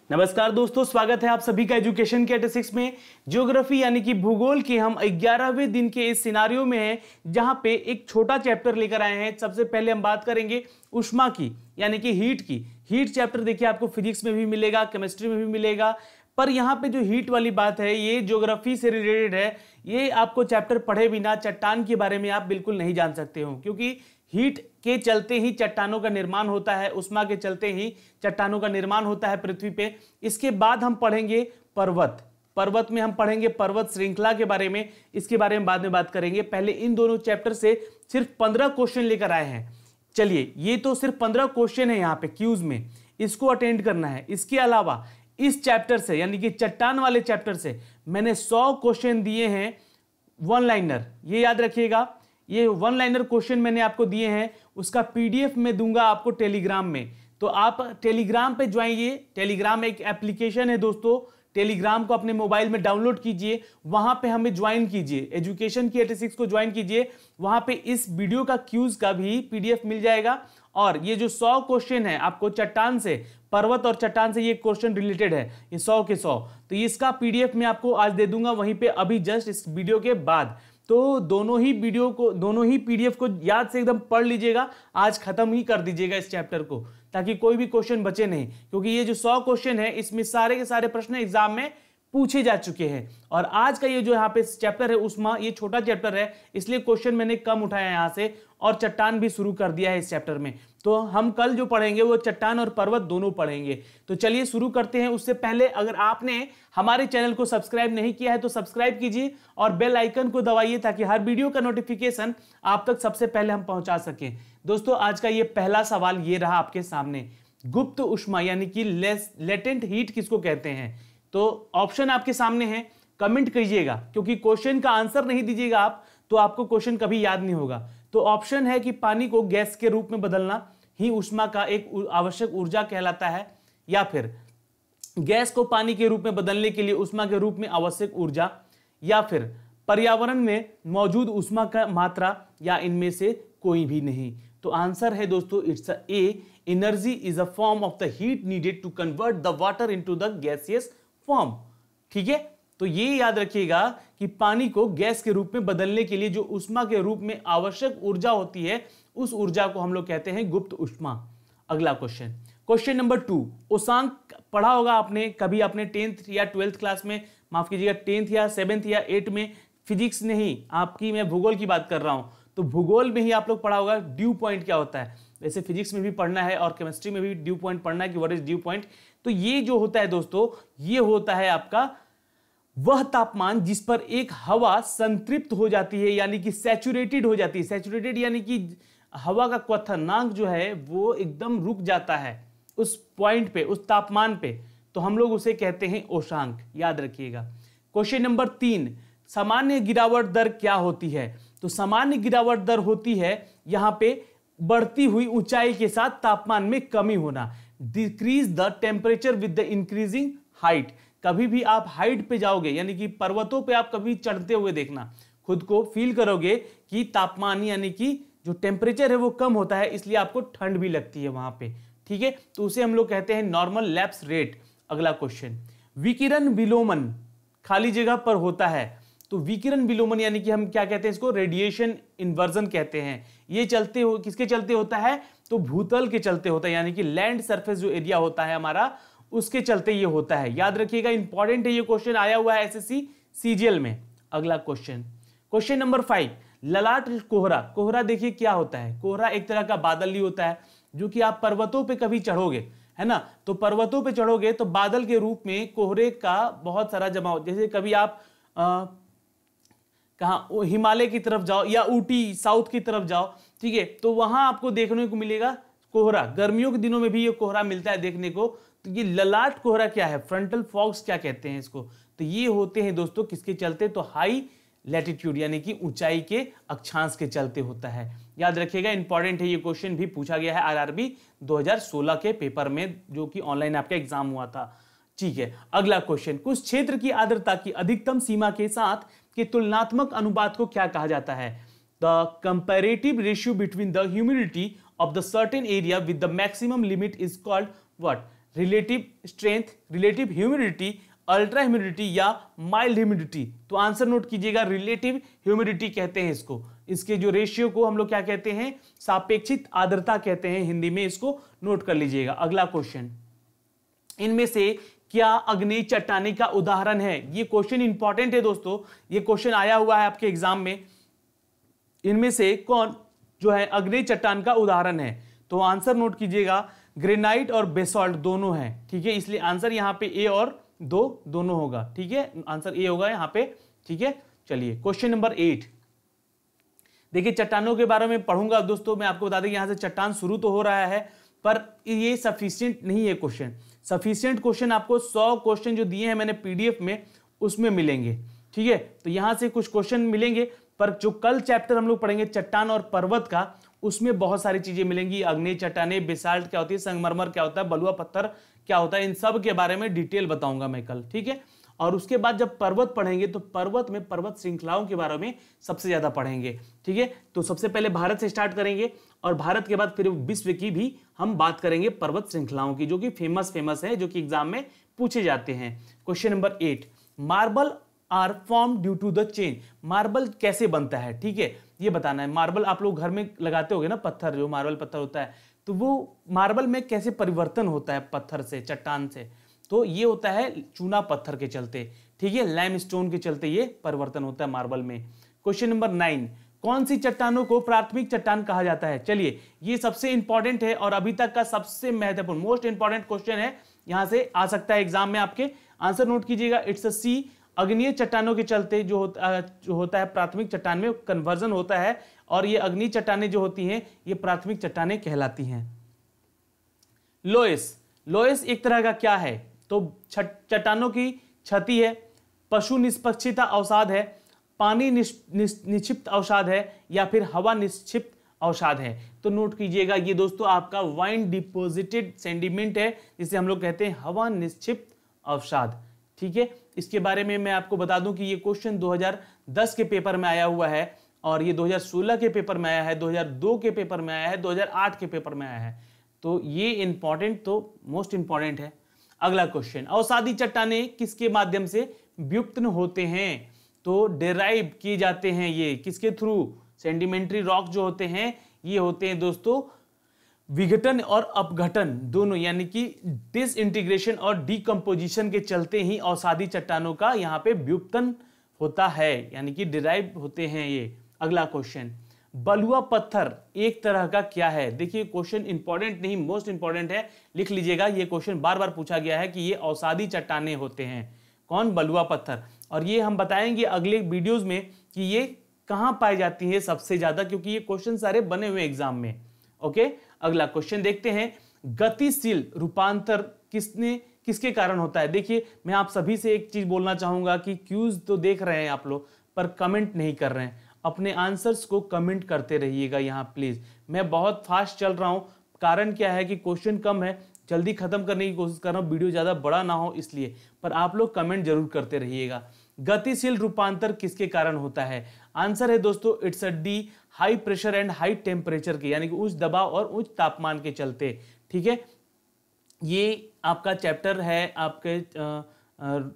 नमस्कार दोस्तों, स्वागत है आप सभी का एजुकेशन के 86 में। ज्योग्राफी यानी कि भूगोल के हम 11वें दिन के इस सिनारियो में हैं, जहां पे एक छोटा चैप्टर लेकर आए हैं। सबसे पहले हम बात करेंगे उष्मा की, यानी कि हीट की। हीट चैप्टर देखिए आपको फिजिक्स में भी मिलेगा, केमिस्ट्री में भी मिलेगा, पर यहाँ पे जो हीट वाली बात है ये ज्योग्राफी से रिलेटेड है। ये आपको चैप्टर पढ़े बिना चट्टान के बारे में आप बिल्कुल नहीं जान सकते हो, क्योंकि हीट के चलते ही चट्टानों का निर्माण होता है, उष्मा के चलते ही चट्टानों का निर्माण होता है पृथ्वी पे। इसके बाद हम पढ़ेंगे पर्वत में हम पढ़ेंगे पर्वत श्रृंखला के बारे में। इसके बारे में बाद में बात करेंगे। पहले इन दोनों चैप्टर से सिर्फ 15 क्वेश्चन लेकर आए हैं। चलिए, ये तो सिर्फ 15 क्वेश्चन है यहाँ पे क्यूज में, इसको अटेंड करना है। इसके अलावा इस चैप्टर से यानी कि चट्टान वाले चैप्टर से मैंने 100 क्वेश्चन दिए हैं वन लाइनर। ये याद रखिएगा, ये वन लाइनर क्वेश्चन मैंने आपको दिए हैं, उसका पीडीएफ में दूंगा आपको टेलीग्राम में। तो आप टेलीग्राम पे ज्वाइन। टेलीग्राम एक एप्लीकेशन है दोस्तों, टेलीग्राम को अपने मोबाइल में डाउनलोड कीजिए, वहां पे हमें ज्वाइन कीजिए, एजुकेशन की 86 को ज्वाइन कीजिए। वहां पे इस वीडियो का क्यूज का भी पीडीएफ मिल जाएगा। और ये जो 100 क्वेश्चन है आपको चट्टान से, पर्वत और चट्टान से ये क्वेश्चन रिलेटेड है, ये 100 के 100, तो इसका पीडीएफ मैं आपको आज दे दूंगा वहीं पे, अभी जस्ट इस वीडियो के बाद। तो दोनों ही पीडीएफ को याद से एकदम पढ़ लीजिएगा, आज खत्म ही कर दीजिएगा इस चैप्टर को, ताकि कोई भी क्वेश्चन बचे नहीं। क्योंकि ये जो 100 क्वेश्चन है इसमें सारे के सारे प्रश्न एग्जाम में पूछे जा चुके हैं। और आज का ये जो यहाँ पे चैप्टर है उष्मा, ये छोटा चैप्टर है, इसलिए क्वेश्चन मैंने कम उठाया यहाँ से, और चट्टान भी शुरू कर दिया है इस चैप्टर में। तो हम कल जो पढ़ेंगे वो चट्टान और पर्वत दोनों पढ़ेंगे। तो चलिए शुरू करते हैं। उससे पहले अगर आपने हमारे चैनल को सब्सक्राइब नहीं किया है तो सब्सक्राइब कीजिए और बेल आइकन को दबाइए, ताकि हर वीडियो का नोटिफिकेशन आप तक सबसे पहले हम पहुंचा सकें। दोस्तों, आज का ये पहला सवाल ये रहा आपके सामने, गुप्त उष्मा यानी कि लेटेंट हीट किसको कहते हैं? तो ऑप्शन आपके सामने है, कमेंट कीजिएगा, क्योंकि क्वेश्चन का आंसर नहीं दीजिएगा आप तो आपको क्वेश्चन कभी याद नहीं होगा। तो ऑप्शन है कि पानी को गैस के रूप में बदलना ही उष्मा का एक आवश्यक ऊर्जा कहलाता है, या फिर गैस को पानी के रूप में बदलने के लिए उष्मा के रूप में आवश्यक ऊर्जा, या फिर पर्यावरण में मौजूद उष्मा का मात्रा, या इनमें से कोई भी नहीं। तो आंसर है दोस्तों, it's a, energy is a form of the heat needed to convert the water into the gaseous form. ठीक है, तो ये याद रखिएगा कि पानी को गैस के रूप में बदलने के लिए जो उष्मा के रूप में आवश्यक ऊर्जा होती है, उस ऊर्जा को हम लोग कहते हैं गुप्त उष्मा। अगला क्वेश्चन नंबर 2। उष्मांक पढ़ा होगा आपने कभी अपने 10th या 12th क्लास में, माफ कीजिएगा 10th या 7th या 8th में, फिजिक्स नहीं, आपकी मैं भूगोल की बात कर रहा हूं। तो भूगोल में ही आप लोग पढ़ा होगा ड्यू पॉइंट क्या होता है। वैसे फिजिक्स में भी पढ़ना है और केमिस्ट्री में भी ड्यू पॉइंट पढ़ना है कि व्हाट इज ड्यू पॉइंट। तो ये जो होता है दोस्तों, ये होता है आपका वह तापमान जिस पर एक हवा संतृप्त हो जाती है, यानी कि सैचुरेटेड हो जाती है। सैचुरेटेड यानी कि हवा का क्वथनांक जो है वो एकदम रुक जाता है उस पॉइंट पे, उस तापमान पे, तो हम लोग उसे कहते हैं उष्मांक। याद रखिएगा। क्वेश्चन नंबर 3, सामान्य गिरावट दर क्या होती है? तो सामान्य गिरावट दर होती है यहां पे बढ़ती हुई ऊंचाई के साथ तापमान में कमी होना। Decrease the temperature with the increasing height. कभी भी आप हाइट पे जाओगे, यानी कि पर्वतों पे आप कभी चढ़ते हुए देखना, खुद को फील करोगे कि तापमान यानी कि जो टेम्परेचर है वो कम होता है, इसलिए आपको ठंड भी लगती है वहां पे। ठीक है, तो उसे हम लोग कहते हैं नॉर्मल लैप्स रेट। अगला क्वेश्चन, विकिरण विलोमन खाली जगह पर होता है। तो विकिरण विलोमन यानी कि हम क्या कहते हैं इसको, रेडिएशन इन्वर्जन कहते हैं। ये किसके चलते होता है? तो भूतल के चलते होता है, यानी कि लैंड सरफेस जो एरिया होता है हमारा, उसके चलते ये होता है। याद रखिएगा, इंपॉर्टेंट है, ये क्वेश्चन आया हुआ है एसएससी सीजीएल में। अगला क्वेश्चन नंबर 5, ललाट कोहरा। कोहरा देखिए क्या होता है। कोहरा एक तरह का बादल ही होता है, जो कि आप पर्वतों पे कभी चढ़ोगे, है ना, तो पर्वतों पे चढ़ोगे तो बादल के रूप में कोहरे का बहुत सारा जमाव, जैसे कभी आप कहाँ हिमालय की तरफ जाओ या ऊटी साउथ की तरफ जाओ, ठीक है, तो वहां आपको देखने को मिलेगा कोहरा। गर्मियों के दिनों में भी ये कोहरा मिलता है देखने को। तो ये ललाट कोहरा क्या है, फ्रंटल फॉग्स क्या कहते हैं इसको, तो ये होते हैं दोस्तों किसके चलते, तो हाई लैटिट्यूड यानी कि ऊंचाई के अक्षांश के चलते होता है। याद रखिएगा, इंपॉर्टेंट है, ये क्वेश्चन भी पूछा गया है आरआरबी 2016 के पेपर में, जो कि ऑनलाइन आपका एग्जाम हुआ था। ठीक है, अगला क्वेश्चन, कुछ क्षेत्र की आर्द्रता की अधिकतम सीमा के साथ के तुलनात्मक अनुपात को क्या कहा जाता है? The comparative ratio between the humidity of the certain area with the maximum limit is called what? Relative strength, relative humidity, ultra humidity या माइल्ड ह्यूमिडिटी? तो आंसर नोट कीजिएगा, रिलेटिव ह्यूमिडिटी कहते हैं इसको। इसके जो रेशियो को हम लोग क्या कहते हैं, सापेक्षिक आर्द्रता कहते हैं हिंदी में, इसको नोट कर लीजिएगा। अगला क्वेश्चन, इनमें से क्या अग्नि चट्टानी का उदाहरण है? ये क्वेश्चन इंपॉर्टेंट है दोस्तों, ये क्वेश्चन आया हुआ है आपके एग्जाम में। इनमें से कौन जो है अग्नि चट्टान का उदाहरण है? तो आंसर नोट कीजिएगा, ग्रेनाइट और बेसॉल्ट दोनों हैं, ठीक है। इसलिए आंसर यहां पे ए और दोनों होगा, ठीक है। आंसर ए होगा यहां पे, ठीक है। चलिए क्वेश्चन नंबर 8, देखिए चट्टानों के बारे में पढ़ूंगा दोस्तों। मैं आपको बता दें यहां से चट्टान शुरू तो हो रहा है, पर ये सफिशिएंट नहीं है क्वेश्चन। सफिशिएंट क्वेश्चन आपको 100 क्वेश्चन जो दिए हैं मैंने पीडीएफ में, उसमें मिलेंगे, ठीक है। तो यहां से कुछ क्वेश्चन मिलेंगे, पर जो कल चैप्टर हम लोग पढ़ेंगे चट्टान और पर्वत का, उसमें बहुत सारी चीजें मिलेंगी। अग्नि चट्टाने, बेसाल्ट क्या होती है, संगमरमर क्या होता है, बलुआ पत्थर क्या होता है, इन सब के बारे में डिटेल बताऊंगा मैं कल, ठीक है। और उसके बाद जब पर्वत पढ़ेंगे तो पर्वत में पर्वत श्रृंखलाओं के बारे में सबसे ज्यादा पढ़ेंगे, ठीक है। तो सबसे पहले भारत से स्टार्ट करेंगे और भारत के बाद फिर विश्व की भी हम बात करेंगे पर्वत श्रृंखलाओं की, जो कि फेमस है, जो कि एग्जाम में पूछे जाते हैं। Question number 8, marble are form due to the change. Marble कैसे बनता है, ठीक है, ये बताना है। मार्बल आप लोग घर में लगाते होगे ना, पत्थर, जो मार्बल पत्थर होता है, तो वो मार्बल में कैसे परिवर्तन होता है पत्थर से, चट्टान से? तो ये होता है चूना पत्थर के चलते, ठीक है, लाइमस्टोन के चलते ये परिवर्तन होता है मार्बल में। क्वेश्चन नंबर 9, कौन सी चट्टानों को प्राथमिक चट्टान कहा जाता है? चलिए, ये सबसे इंपॉर्टेंट है और अभी तक का सबसे महत्वपूर्ण, मोस्ट इंपॉर्टेंट क्वेश्चन है, यहां से आ सकता है एग्जाम में आपके। आंसर नोट कीजिएगा, इट्स अ सी। अग्निय चट्टानों के चलते जो होता है प्राथमिक चट्टान में कन्वर्जन होता है, और ये अग्नि चट्टानें जो होती हैं ये प्राथमिक चट्टानें कहलाती हैं। लोएस एक तरह का क्या है? तो चट्टानों की क्षति है, पशु निष्पक्षता अवसाद है, पानी निक्षिप्त अवसाद है, या फिर हवा निक्षिप्त अवसाद है? तो नोट कीजिएगा, ये दोस्तों आपका वाइन डिपोजिटेड सेंडिमेंट है, जिसे हम लोग कहते हैं हवा निक्षिप्त अवसाद, ठीक है। इसके बारे में मैं आपको बता दूं कि ये क्वेश्चन 2010 के पेपर में आया हुआ है, और ये 2016 के पेपर में आया है, 2002 के पेपर में आया है, 2008 के पेपर में आया है। तो ये इंपॉर्टेंट, तो मोस्ट इंपॉर्टेंट है। अगला क्वेश्चन, अवसादी चट्टानें किसके माध्यम से व्युत्पन्न होते हैं? तो डिराइव किए जाते हैं ये किसके थ्रू? सेडिमेंट्री रॉक जो होते हैं ये होते हैं दोस्तों विघटन और अपघटन दोनों, यानी कि डिसइंटीग्रेशन और डीकंपोजिशन के चलते ही अवसादी चट्टानों का यहाँ पे व्युत्पन्न होता है, यानी कि डिराइव होते हैं ये। अगला क्वेश्चन, बलुआ पत्थर एक तरह का क्या है? देखिए क्वेश्चन इंपॉर्टेंट नहीं, मोस्ट इंपॉर्टेंट है, लिख लीजिएगा। ये क्वेश्चन बार बार पूछा गया है कि ये अवसादी चट्टानें होते हैं। कौन? बलुआ पत्थर। और ये हम बताएंगे अगले वीडियोस में कि ये कहां पाई जाती है सबसे ज्यादा, क्योंकि ये क्वेश्चन सारे बने हुए एग्जाम में। ओके, अगला क्वेश्चन देखते हैं, गतिशील रूपांतर किसके कारण होता है? देखिए मैं आप सभी से एक चीज बोलना चाहूंगा कि क्यूज तो देख रहे हैं आप लोग, पर कमेंट नहीं कर रहे हैं। अपने आंसर्स को कमेंट करते रहिएगा यहाँ प्लीज। मैं बहुत फास्ट चल रहा हूं, कारण क्या है कि क्वेश्चन कम है, जल्दी खत्म करने की कोशिश कर रहा हूं, वीडियो ज्यादा बड़ा ना हो इसलिए, पर आप लोग कमेंट जरूर करते रहिएगा। गतिशील रूपांतर किसके कारण होता है? आंसर है दोस्तों it's a D, high pressure and high temperature के, यानी कि उच्च दबाव और उच्च तापमान के चलते। ठीक है, ये आपका चैप्टर है आपके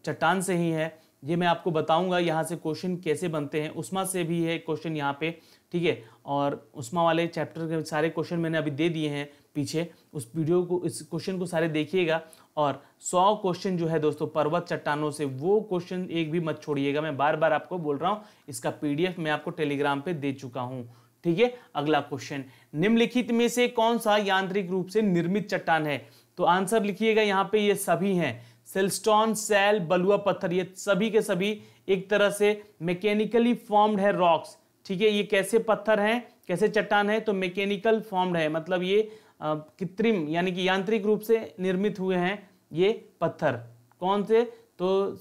चट्टान से ही है, ये मैं आपको बताऊंगा यहाँ से क्वेश्चन कैसे बनते हैं। उस्मा से भी है क्वेश्चन यहाँ पे, ठीक है, और उस्मा वाले चैप्टर के सारे क्वेश्चन मैंने अभी दे दिए हैं पीछे, उस वीडियो को, इस क्वेश्चन को सारे देखिएगा। और 100 क्वेश्चन जो है दोस्तों पर्वत चट्टानों से, वो क्वेश्चन एक भी मत छोड़िएगा, मैं बार बार आपको बोल रहा हूँ। इसका PDF मैं आपको टेलीग्राम पे दे चुका हूँ। ठीक है, अगला क्वेश्चन, निम्नलिखित में से कौन सा यांत्रिक रूप से निर्मित चट्टान है? तो आंसर लिखिएगा यहाँ पे, ये सभी हैं, सिलस्टोन, सैल, बलुआ पत्थर, ये सभी के सभी एक तरह से मैकेनिकली फॉर्म्ड है रॉक्स। ठीक है, ये कैसे पत्थर हैं, कैसे चट्टान है? तो मैकेनिकल फॉर्म्ड है, मतलब ये कृत्रिम यानी कि यांत्रिक रूप से निर्मित हुए हैं ये पत्थर। कौन से? तो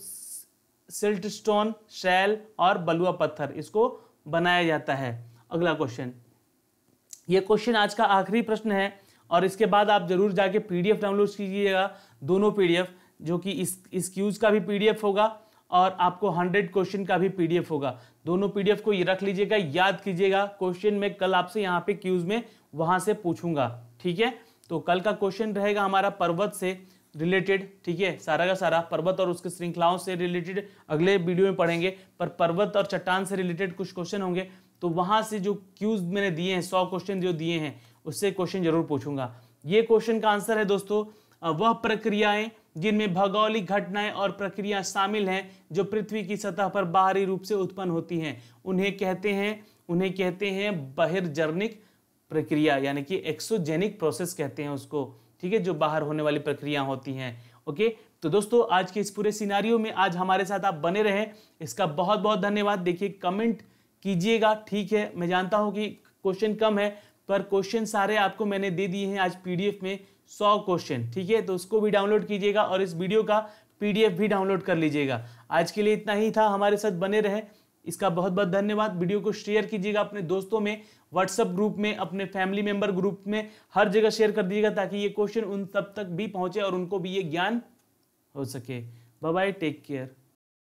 सिल्टस्टोन, शैल और बलुआ पत्थर, इसको बनाया जाता है। अगला क्वेश्चन, ये क्वेश्चन आज का आखिरी प्रश्न है, और इसके बाद आप जरूर जाके PDF डाउनलोड कीजिएगा, दोनों PDF, जो कि इस क्यूज का भी PDF होगा और आपको 100 क्वेश्चन का भी PDF होगा। दोनों PDF को ये रख लीजिएगा, याद कीजिएगा। क्वेश्चन में कल आपसे यहाँ पे क्यूज में वहां से पूछूंगा। ठीक है, तो कल का क्वेश्चन रहेगा हमारा पर्वत से, रिलेटेड, ठीक है, सारा का सारा पर्वत और उसके श्रृंखलाओं से रिलेटेड अगले वीडियो में पढ़ेंगे, पर पर्वत और चट्टान से रिलेटेड कुछ क्वेश्चन होंगे, तो वहां से जो क्यूज मैंने दिए हैं 100 क्वेश्चन जो दिए हैं उससे क्वेश्चन जरूर पूछूंगा। ये क्वेश्चन का आंसर है दोस्तों, वह प्रक्रियाएं जिनमें भौगोलिक घटनाएं और प्रक्रिया शामिल हैं जो पृथ्वी की सतह पर बाहरी रूप से उत्पन्न होती हैं, उन्हें कहते हैं बहिर्जनिक प्रक्रिया, यानी कि एक्सोजेनिक प्रोसेस कहते हैं उसको, ठीक है, जो बाहर होने वाली प्रक्रिया होती हैं। ओके, तो दोस्तों आज के इस पूरे सिनारियो में आज हमारे साथ आप बने रहे, इसका बहुत बहुत धन्यवाद। देखिए कमेंट कीजिएगा, ठीक है, मैं जानता हूं कि क्वेश्चन कम है, पर क्वेश्चन सारे आपको मैंने दे दिए हैं आज पीडीएफ में 100 क्वेश्चन, ठीक है, तो उसको भी डाउनलोड कीजिएगा और इस वीडियो का पीडीएफ भी डाउनलोड कर लीजिएगा। आज के लिए इतना ही था, हमारे साथ बने रहे, इसका बहुत बहुत धन्यवाद। वीडियो को शेयर कीजिएगा अपने दोस्तों में, व्हाट्सएप ग्रुप में, अपने फैमिली मेंबर ग्रुप में, हर जगह शेयर कर दीजिएगा ताकि ये क्वेश्चन उन तब तक भी पहुंचे और उनको भी ये ज्ञान हो सके। Bye bye, take care.